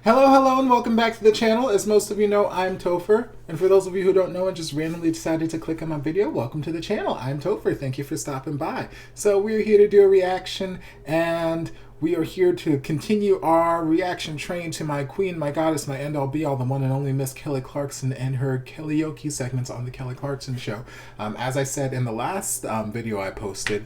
Hello, and welcome back to the channel. As most of you know, I'm Topher. And for those of you who don't know and just randomly decided to click on my video, welcome to the channel. I'm Topher. Thank you for stopping by. So we're here to do a reaction, and we are here to continue our reaction train to my queen, my goddess, my end-all be-all, the one and only Miss Kelly Clarkson and her Kellyoke segments on the Kelly Clarkson Show. As I said in the last video I posted,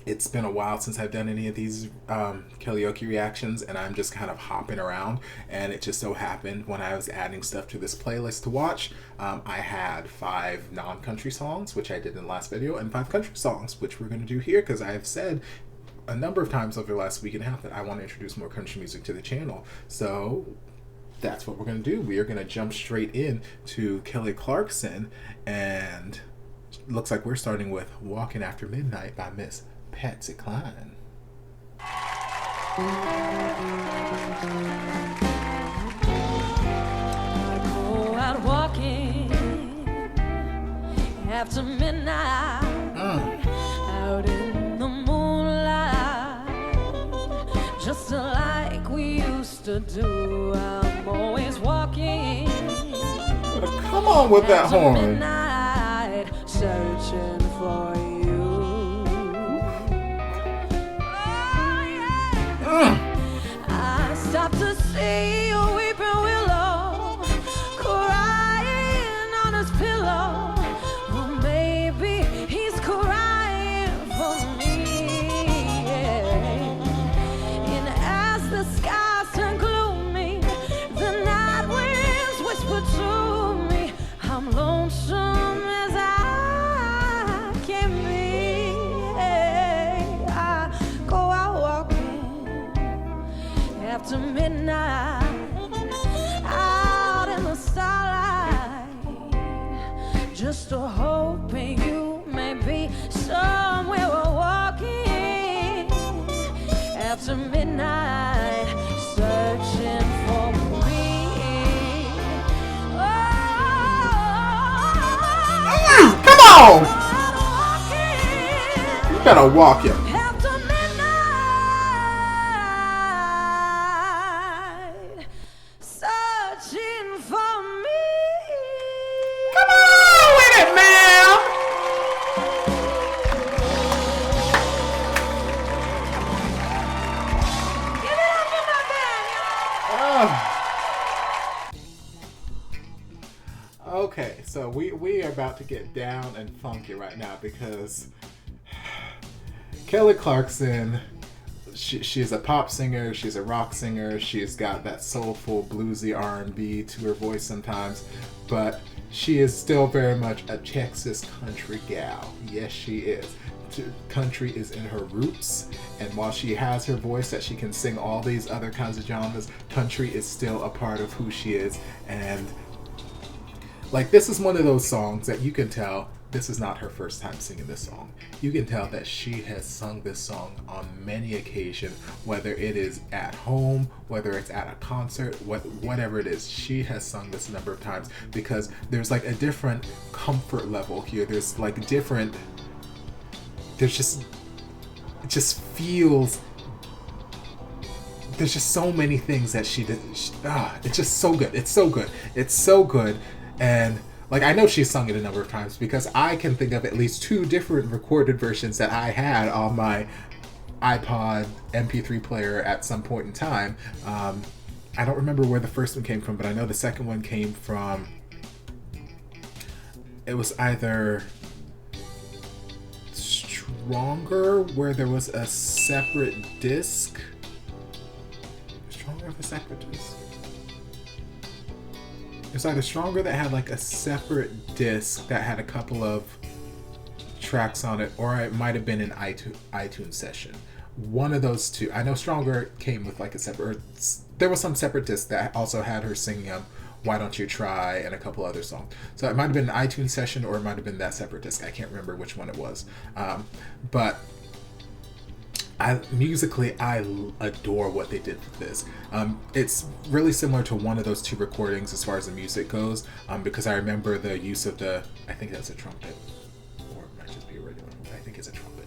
it's been a while since I've done any of these Kellyoke reactions, and I'm just kind of hopping around, and it just so happened when I was adding stuff to this playlist to watch, I had 5 non-country songs, which I did in the last video, and 5 country songs, which we're going to do here, because I've said a number of times over the last week and a half that I want to introduce more country music to the channel. So that's what we're going to do. We are going to jump straight in to Kelly Clarkson, and looks like we're starting with Walking After Midnight by Miss Patsy Cline. I go out walking after midnight, out in the moonlight, just like we used to do. I'm always walking. Come on with that horn. Midnight, searching for you. I stopped to see a weeping willow crying on his pillow. Or maybe he's crying for me. And as the skies turn gloomy, the night winds whisper to me, I'm lonesome as I can be. I go out walking after midnight, out in the starlight, just hoping you may be somewhere. We're walking after midnight, searching for me. Come on! You gotta walk him. After midnight, searching for me. Come on with it, man! Give it up for my band, Okay, so we are about to get down and funky right now because Kelly Clarkson, she's a pop singer, she's a rock singer, she's got that soulful bluesy R&B to her voice sometimes, but she is still very much a Texas country gal. Yes, she is. Country is in her roots, and while she has her voice that she can sing all these other kinds of genres, country is still a part of who she is. And like, this is one of those songs that you can tell this is not her first time singing this song. You can tell that she has sung this song on many occasions, whether it is at home, whether it's at a concert, whatever it is. She has sung this a number of times because there's like a different comfort level here. There's like different, there's just, it just feels, there's just so many things that she did. It's just so good. It's so good. It's so good. And like, I know she's sung it a number of times because I can think of at least 2 different recorded versions that I had on my iPod MP3 player at some point in time. I don't remember where the first one came from, but I know the second one came from, it was either Stronger, where there was a separate disc. Stronger of a separate disc. It's either Stronger that had like a separate disc that had a couple of tracks on it, or it might have been an iTunes session. One of those two. I know Stronger came with like a separate, there was some separate disc that also had her singing Why Don't You Try and a couple other songs. So it might have been an iTunes session, or it might have been that separate disc. I can't remember which one it was. But musically, I adore what they did with this. It's really similar to one of those 2 recordings as far as the music goes, because I remember the use of the, I think that's a trumpet, or it might just be a regular, I think it's a trumpet.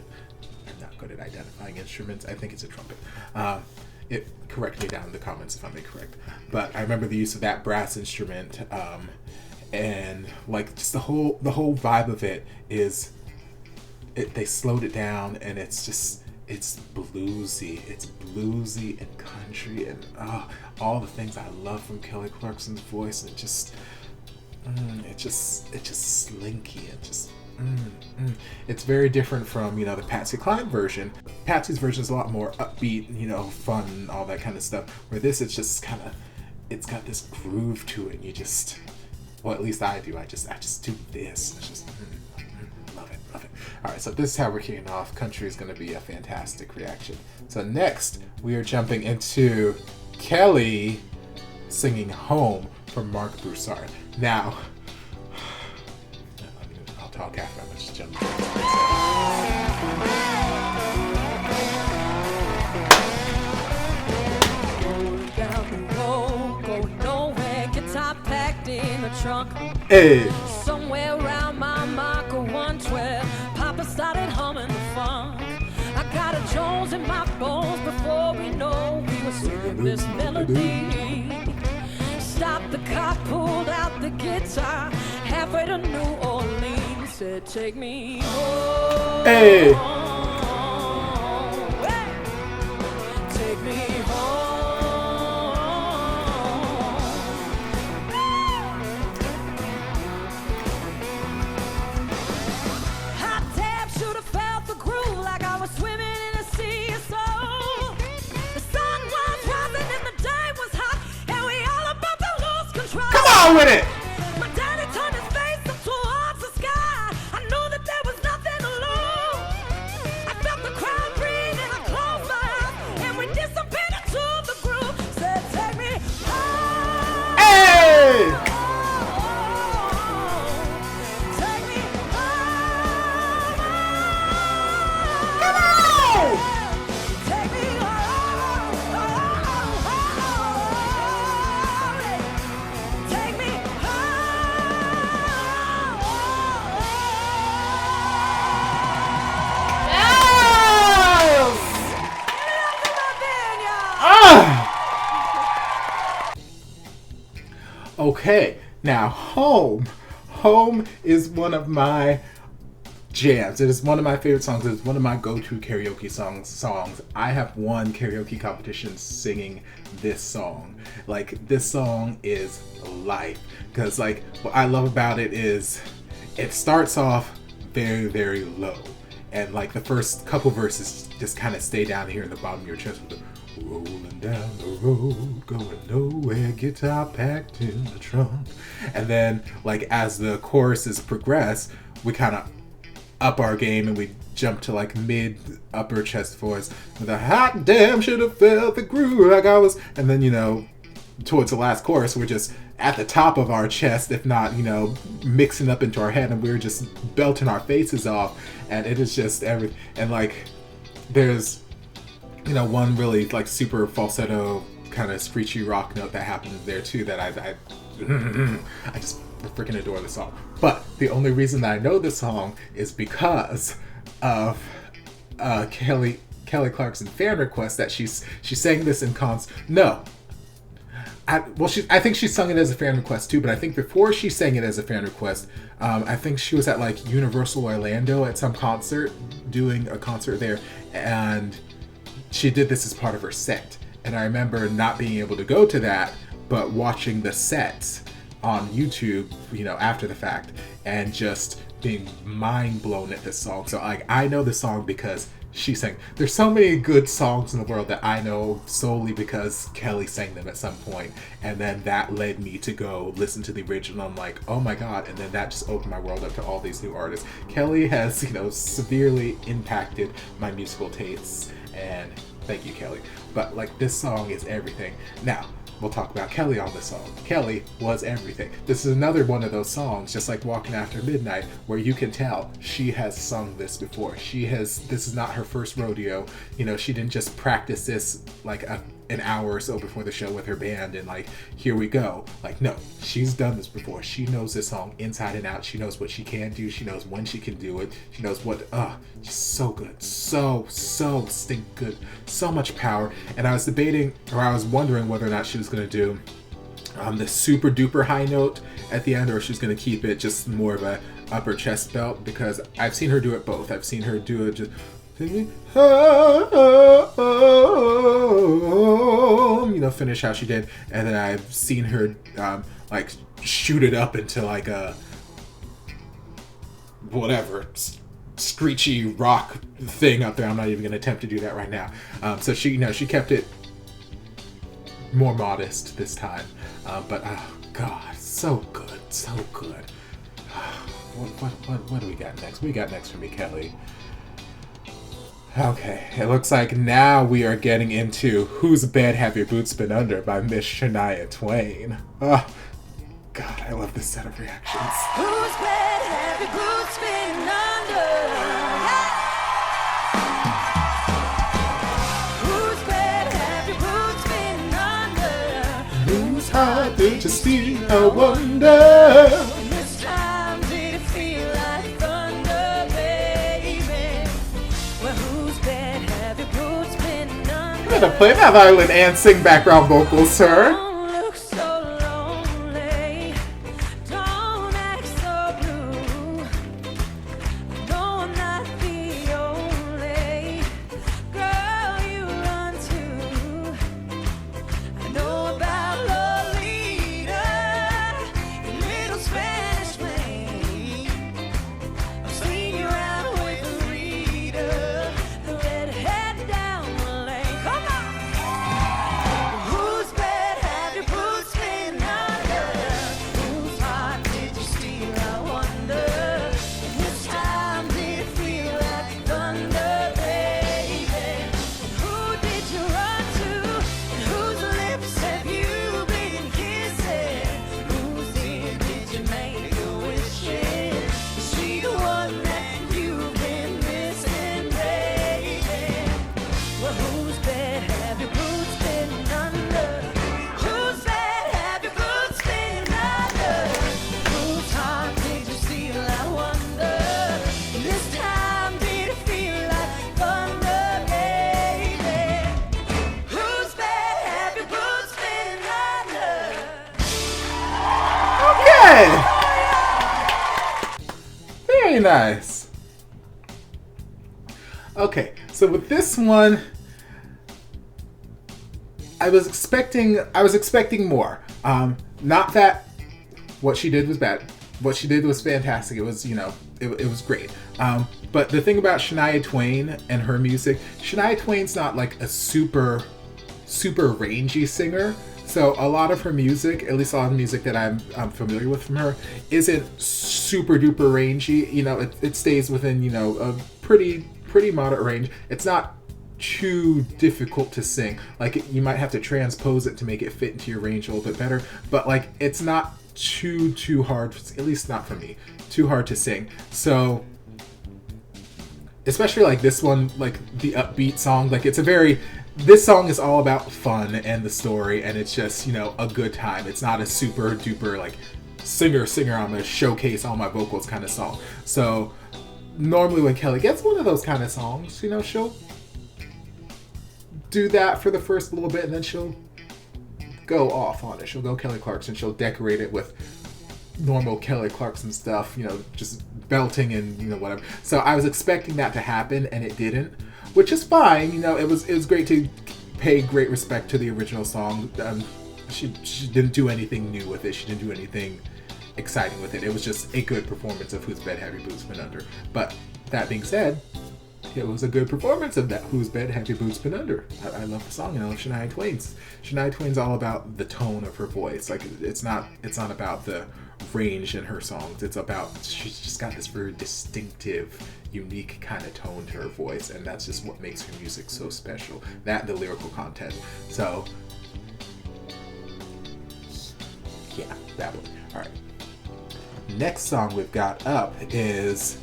I'm not good at identifying instruments. I think it's a trumpet. correct me down in the comments if I'm incorrect, but I remember the use of that brass instrument, and like just the whole vibe of it is, they slowed it down, and it's bluesy. It's bluesy and country, and all the things I love from Kelly Clarkson's voice, and it's just slinky, and just it's very different from, the Patsy Cline version. Patsy's version is a lot more upbeat, fun and all that kind of stuff, where this, it's just kind of, it's got this groove to it, and you just, well, at least I do, I just do this. It's just love it. All right, so this is how we're kicking off. Country is going to be a fantastic reaction. So next, we are jumping into Kelly singing Home from Marc Broussard. Now, I'll talk after. I'm just jumping. Going down the road, going nowhere, guitar packed in the trunk. Hey! Somewhere around my Mark 112, Papa started humming the funk. I got a Jones in my bones before we know we were singing this melody. Stopped the car, pulled out the guitar, halfway to New Orleans, said, take me home. Hey! Take me home. Hot damn, should have felt the groove like I was swimming in a sea of soul. The sun was rising and the day was hot, and we all about to lose control. Come on with it! My daddy turned his face up towards the sky. I knew that there was nothing to lose. I felt the crowd breathe and I closed my eyes, and we dissipated to the groove. Said, take me home. Hey! Take me home. Come on! Take me home. Take me Okay, now Home is one of my jams. It is one of my favorite songs. It is one of my go-to karaoke songs. I have won karaoke competitions singing this song. Like, this song is life. Because, like, what I love about it is it starts off very, very low. And, like, the first couple verses just kind of stay down here in the bottom of your chest with the rolling down the road, going nowhere, guitar packed in the trunk. And then, like, as the choruses progress, we kind of up our game and we jump to like mid upper chest voice with a hot damn, should have felt the groove like I was. And then, towards the last chorus, we're just at the top of our chest, if not, mixing up into our head, and we're just belting our faces off. And it is just everything. And like, there's, one really like super falsetto kind of screechy rock note that happens there too that I just freaking adore the song. But the only reason that I know this song is because of Kelly Clarkson fan request that she sang this in cons. No, I think she sung it as a fan request too. But I think before she sang it as a fan request, I think she was at like Universal Orlando at some concert, doing a concert there, and she did this as part of her set. And I remember not being able to go to that, but watching the sets on YouTube, after the fact, and just being mind blown at this song. So I know the song because she sang. There's so many good songs in the world that I know solely because Kelly sang them at some point, and then that led me to go listen to the original. I'm like, oh my god, and then that just opened my world up to all these new artists. Kelly has, severely impacted my musical tastes, and thank you, Kelly. But like, this song is everything. Now, we'll talk about Kelly on the song. Kelly was everything. This is another one of those songs, just like Walking After Midnight, where you can tell she has sung this before. This is not her first rodeo. You know, she didn't just practice this like an hour or so before the show with her band and like, here we go. Like, no, she's done this before. She knows this song inside and out. She knows what she can do. She knows when she can do it. She knows what, just so good. So stink good. So much power. And I was debating, or I was wondering whether or not she was going to do the super duper high note at the end, or she's going to keep it just more of a upper chest belt, because I've seen her do it both. I've seen her do it just, you know, finish how she did, and then I've seen her like shoot it up into like a whatever screechy rock thing up there. I'm not even going to attempt to do that right now. So she, you know, she kept it more modest this time, but oh god, so good, so good. What do we got next? What do we got next for me, Kelly? Okay, it looks like now we are getting into Whose Bed Have Your Boots Been Under by Miss Shania Twain. Oh, God, I love this set of reactions. Whose bed have your boots been under? Whose bed have your boots been under? Whose heart did you steal? I wonder. This time did it feel like thunder, baby? Well, whose bed have your boots been under? You better play that violin and sing background vocals, sir. Don't look so lonely. Don't act so blue. I know I'm not the only girl you run to. I know about Lolita, your little Spanish maid. I've seen you out with Rita, the redhead down the lane. Come on! Whose bed have your boots been under? Whose heart did you steal, I wonder? This time did it feel like thunder, baby? Who did you run to? And whose lips have you been kissing? Whose ear did you make your wish in? Is she the one that you've been missing, baby? Well, whose bed have your boots been under? Whose bed have your boots been under? Whose heart did you steal, I wonder? This time did it feel like thunder, baby? Whose bed have your boots been under? Okay. Very nice. Okay, so with this one, I was expecting more. Not that what she did was bad. What she did was fantastic. It was, you know, it was great. But the thing about Shania Twain and her music, Shania Twain's not like a super rangy singer. So a lot of her music, at least a lot of the music that I'm familiar with from her, isn't super duper rangy. You know, it stays within, you know, a pretty moderate range. It's not too difficult to sing. Like, you might have to transpose it to make it fit into your range a little bit better, but like, it's not too hard, at least not for me, too hard to sing. So especially like this one, like the upbeat song, like this song is all about fun and the story, and it's just, you know, a good time. It's not a super duper like singer, I'm gonna showcase all my vocals kind of song. So normally when Kelly gets one of those kind of songs, you know, she'll do that for the first little bit, and then she'll go off on it. She'll go Kelly Clarkson. She'll decorate it with normal Kelly Clarkson stuff, you know, just belting and, you know, whatever. So I was expecting that to happen, and it didn't, which is fine. You know, it was great to pay great respect to the original song. She didn't do anything new with it. She didn't do anything exciting with it. It was just a good performance of Whose Bed Have Your Boots Been Under. But that being said, it was a good performance of that Whose Bed Have Your Boots Been Under. I love the song, and I love Shania Twain's. Shania Twain's all about the tone of her voice. Like, it's not about the range in her songs. It's about, she's just got this very distinctive, unique kind of tone to her voice, and that's just what makes her music so special. That and the lyrical content. So Yeah, that one. All right. Next song we've got up is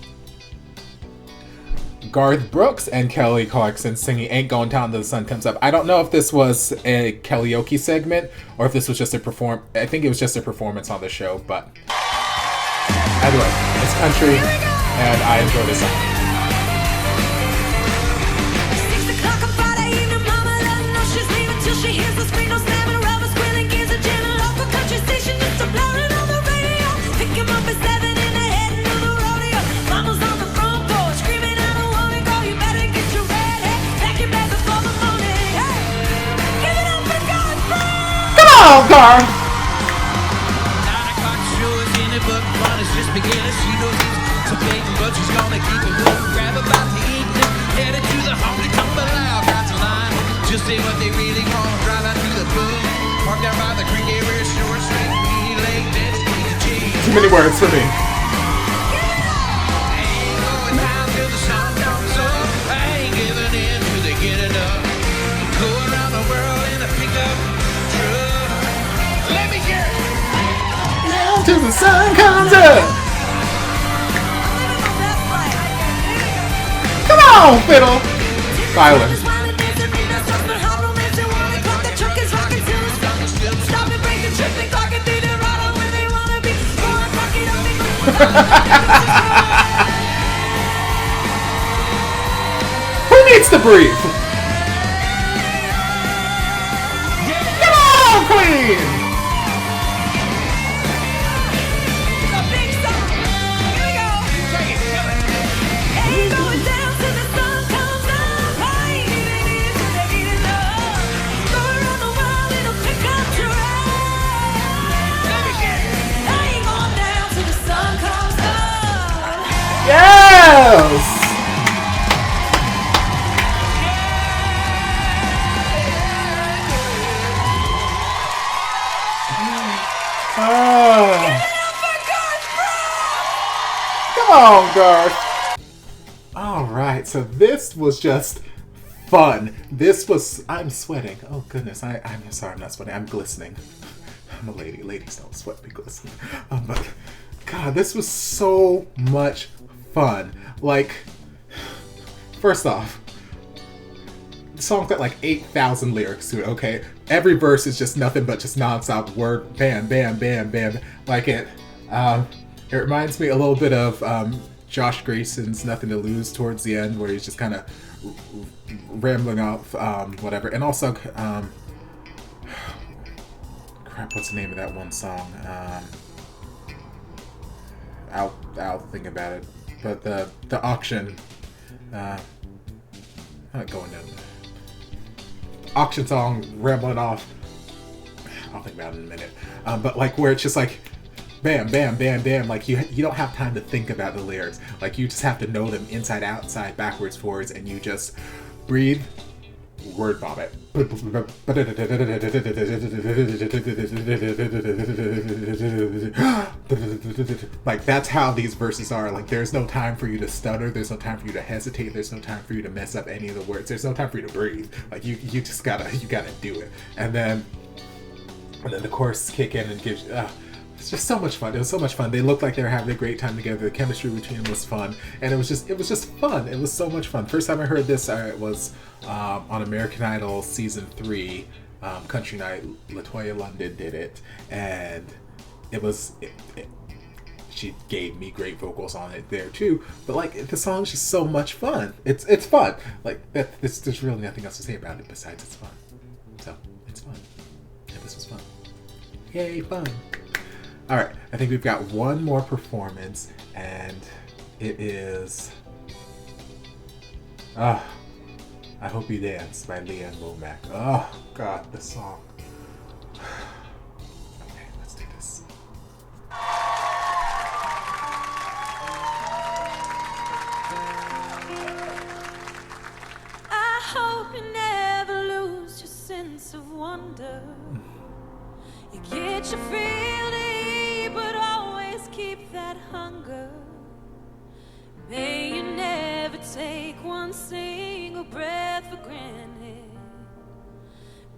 Garth Brooks and Kelly Clarkson singing Ain't Going Down Till the Sun Comes Up. I don't know if this was a Kellyoke segment or if this was just a I think it was just a performance on the show, but either way, it's country and I enjoy this song. 6 o'clock on Friday evening, mama doesn't know she's leaving till she hears the screen, no snapping, rubber squealing, gears a jamming, local country station just a blaring on the radio. Pick him up at 7 and they're heading to the rodeo. Mama's on the front porch screaming out a woman, go, you better get your red hair, pack your bag before the morning. Hey, give it up for Garth Brooks! Come on, Garth! 9 o'clock show is in the book, fun is just beginning. She knows he's debating, but she's gonna keep it moving. Grab about the evening, headed to the honky tonk loud. Got to line, just say what they really want. Drive out to the club, park down by the creek area, short street, Wee Lake, Dead Street, and cheese. Too many words for me. Ain't going down till the sun comes up. I ain't giving in till they get enough. Go around the world in a pickup truck. Let me hear it. Down till the sun comes up. Come on, fiddle. Silence. Who needs to breathe? Come on, Queen! Yes! Come on, Garth. All right, so this was just fun. This was, I'm sweating. Oh goodness, I'm sorry, I'm not sweating. I'm glistening. I'm a lady. Ladies don't sweat, be glistening. But God, this was so much fun. Like, first off, the song's got like 8,000 lyrics to it, okay? Every verse is just nothing but just nonstop word, bam, bam, bam, bam. Like it reminds me a little bit of Josh Grayson's Nothing to Lose towards the end, where he's just kind of rambling off, whatever. And also, crap, what's the name of that one song? I'll think about it. But the auction, not going down. Auction song, rambling off. I'll think about it in a minute. But like where it's just like, bam, bam, bam, bam. Like you don't have time to think about the lyrics. Like you just have to know them inside, outside, backwards, forwards, and you just breathe. Word vomit. Like that's how these verses are. Like there's no time for you to stutter, there's no time for you to hesitate, there's no time for you to mess up any of the words, there's no time for you to breathe. Like you just gotta do it. And then the chorus kick in and gives it's just so much fun. It was so much fun. They looked like they were having a great time together. The chemistry between them was fun, and it was just fun. It was so much fun. First time I heard this, it was on American Idol season 3, Country Night. LaToya London did it, and she gave me great vocals on it there too. But like the song's just so much fun. It's fun. Like there's really nothing else to say about it besides it's fun. So it's fun. Yeah, this was fun. Yay, fun. All right, I think we've got one more performance, and it is I Hope You Dance by Leanne Womack. Oh God, this song. Okay, let's do this. I hope you never lose your sense of wonder. You get your fill to eat, but always keep that hunger. May you never take one single breath for granted.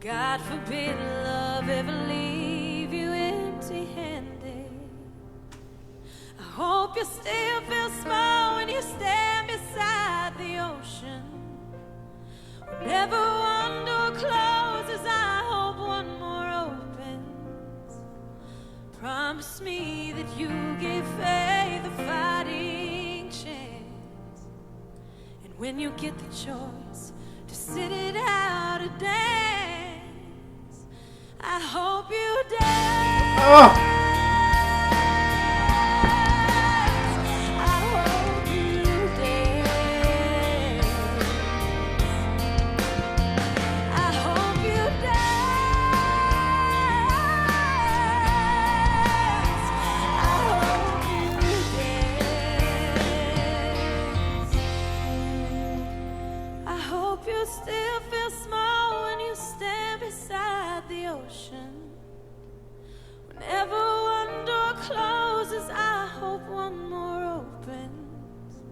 God forbid love ever leave you empty hope you still feel small when you stand beside the ocean. Whenever one door closes, I hope one more opens. Promise me that you give faith a fighting chance. And when you get the choice to sit it out or dance, I hope you dance. Oh. Still feel small when you stand beside the ocean. Whenever one door closes, I hope one more opens.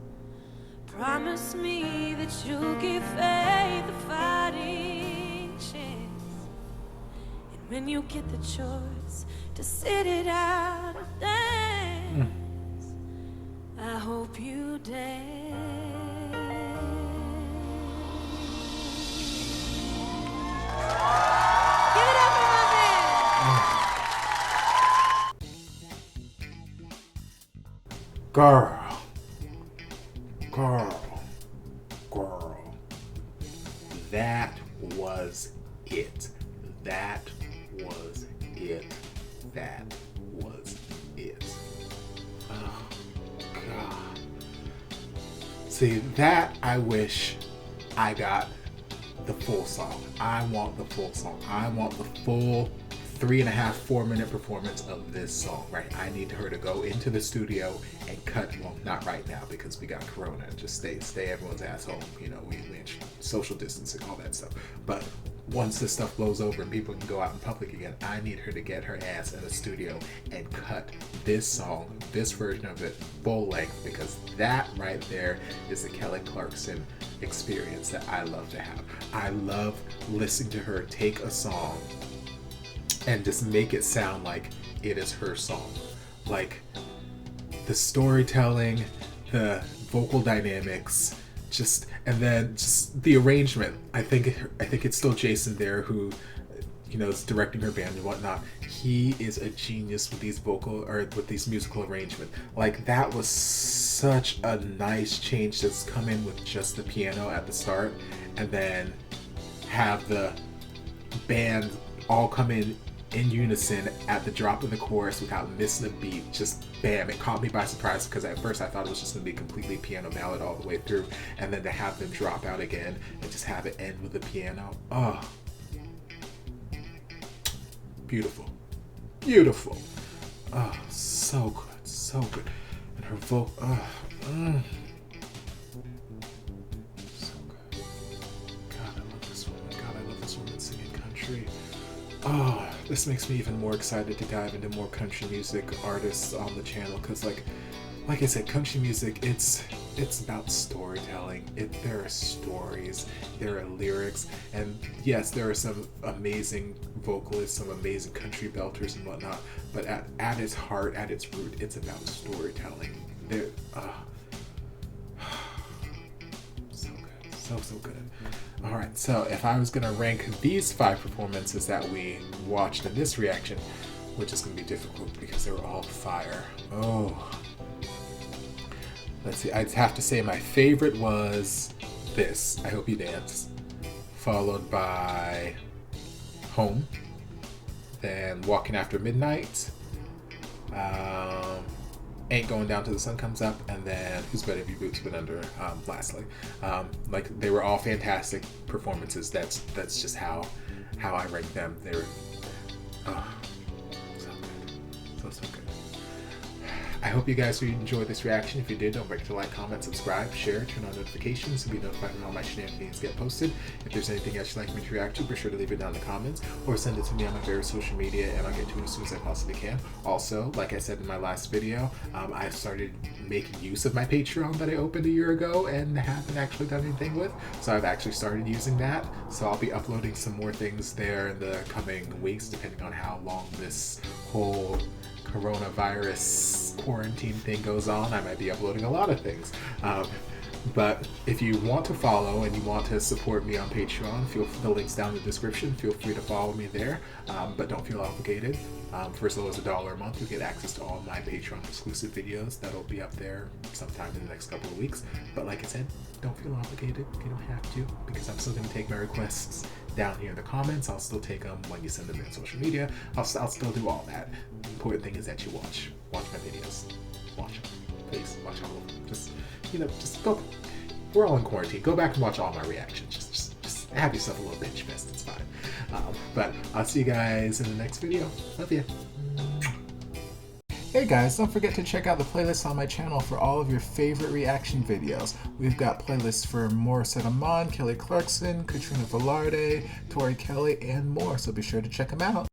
Promise me that you'll give faith a fighting chance. And when you get the choice to sit it out or dance, I hope you dance. Give it up for my man. Girl. That was it. That was it. That was it. Oh, God. See, that I wish I got the full song. I want the full song. I want the full 3.5, 4-minute performance of this song, right? I need her to go into the studio and cut, well, not right now because we got Corona. Just stay everyone's ass home. You know, we social distancing, all that stuff. But once this stuff blows over and people can go out in public again, I need her to get her ass in the studio and cut this song, this version of it, full length, because that right there is the Clarkson experience that I love to have. I love listening to her take a song and just make it sound like it is her song. Like the storytelling, the vocal dynamics, and then the arrangement. I think it's still Jason there who, you know, is directing her band and whatnot. He is a genius with these musical arrangement. Like that was such a nice change that's come in with just the piano at the start, and then have the band all come in unison at the drop of the chorus without missing a beat. Just bam, it caught me by surprise because at first I thought it was just going to be completely piano ballad all the way through, and then to have them drop out again and just have it end with the piano. Oh, beautiful. Oh, so good. And her vocal, so good. God, I love this woman singing country. Oh, this makes me even more excited to dive into more country music artists on the channel, because like I said, country music, it's about storytelling. There are stories, there are lyrics, and yes, there are some amazing vocalists, some amazing country belters and whatnot, but at its heart, at its root, it's about storytelling. So good, so good. All right, so if I was going to rank these 5 performances that we watched in this reaction, which is going to be difficult because they were all fire. Oh, let's see. I'd have to say my favorite was this, I Hope You Dance, followed by Home, then Walking After Midnight, Ain't Going Down Till the Sun Comes Up, and then Who's Better If Your Boots Been Under, lastly. Like, they were all fantastic performances. That's just how I rank them. They were so good. So good. I hope you guys enjoyed this reaction. If you did, don't forget to like, comment, subscribe, share, turn on notifications to be notified when all my shenanigans get posted. If there's anything else you'd like me to react to, be sure to leave it down in the comments or send it to me on my various social media, and I'll get to it as soon as I possibly can. Also, like I said in my last video, I started making use of my Patreon that I opened a year ago and haven't actually done anything with. So I've actually started using that. So I'll be uploading some more things there in the coming weeks, depending on how long this whole coronavirus quarantine thing goes on, I might be uploading a lot of things. But if you want to follow and you want to support me on Patreon, the link's down in the description. Feel free to follow me there, but don't feel obligated. For as low as $1 a month, you'll get access to all my Patreon exclusive videos that'll be up there sometime in the next couple of weeks. But like I said, don't feel obligated. You don't have to, because I'm still going to take my requests down here in the comments. I'll still take them when you send them in social media. I'll still do all that. The important thing is that you watch my videos. Watch them. Please, watch all of them. Just go. We're all in quarantine. Go back and watch all my reactions. Just have yourself a little pinch fest. It's fine. But I'll see you guys in the next video. Love you. Hey guys, don't forget to check out the playlist on my channel for all of your favorite reaction videos. We've got playlists for Morissette Amon, Kelly Clarkson, Katrina Velarde, Tori Kelly, and more, so be sure to check them out.